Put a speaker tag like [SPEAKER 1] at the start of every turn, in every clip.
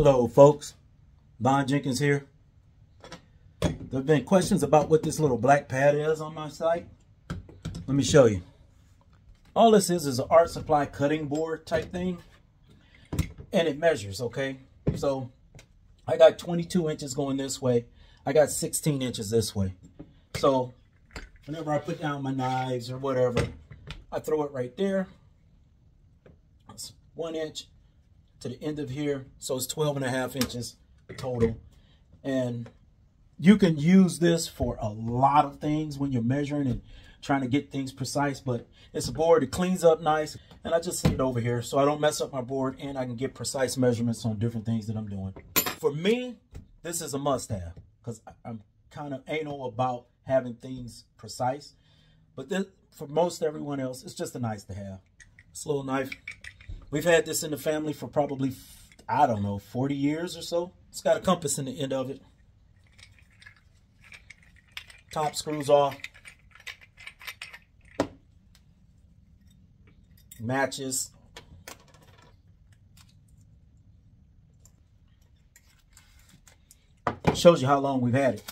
[SPEAKER 1] Hello folks, Von Jenkins here. There have been questions about what this little black pad is on my site. Let me show you. All this is an art supply cutting board type thing, and it measures, okay? So I got 22 inches going this way. I got 16 inches this way. So whenever I put down my knives or whatever, I throw it right there. It's 1 inch to the end of here, so it's 12.5 inches total. And you can use this for a lot of things when you're measuring and trying to get things precise, but it's a board that cleans up nice, and I just set it over here so I don't mess up my board and I can get precise measurements on different things that I'm doing. For me, this is a must-have because I'm kind of anal about having things precise, but this, for most everyone else, it's just a nice to have. This little knife, we've had this in the family for probably, I don't know, 40 years or so. It's got a compass in the end of it. Top screws off. Matches. Shows you how long we've had it.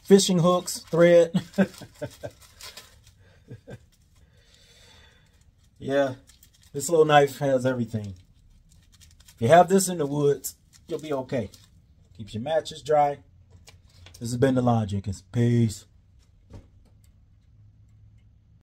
[SPEAKER 1] Fishing hooks, thread. Yeah, this little knife has everything. If you have this in the woods, you'll be okay. Keeps your matches dry. This has been the Von Jenkins. Peace.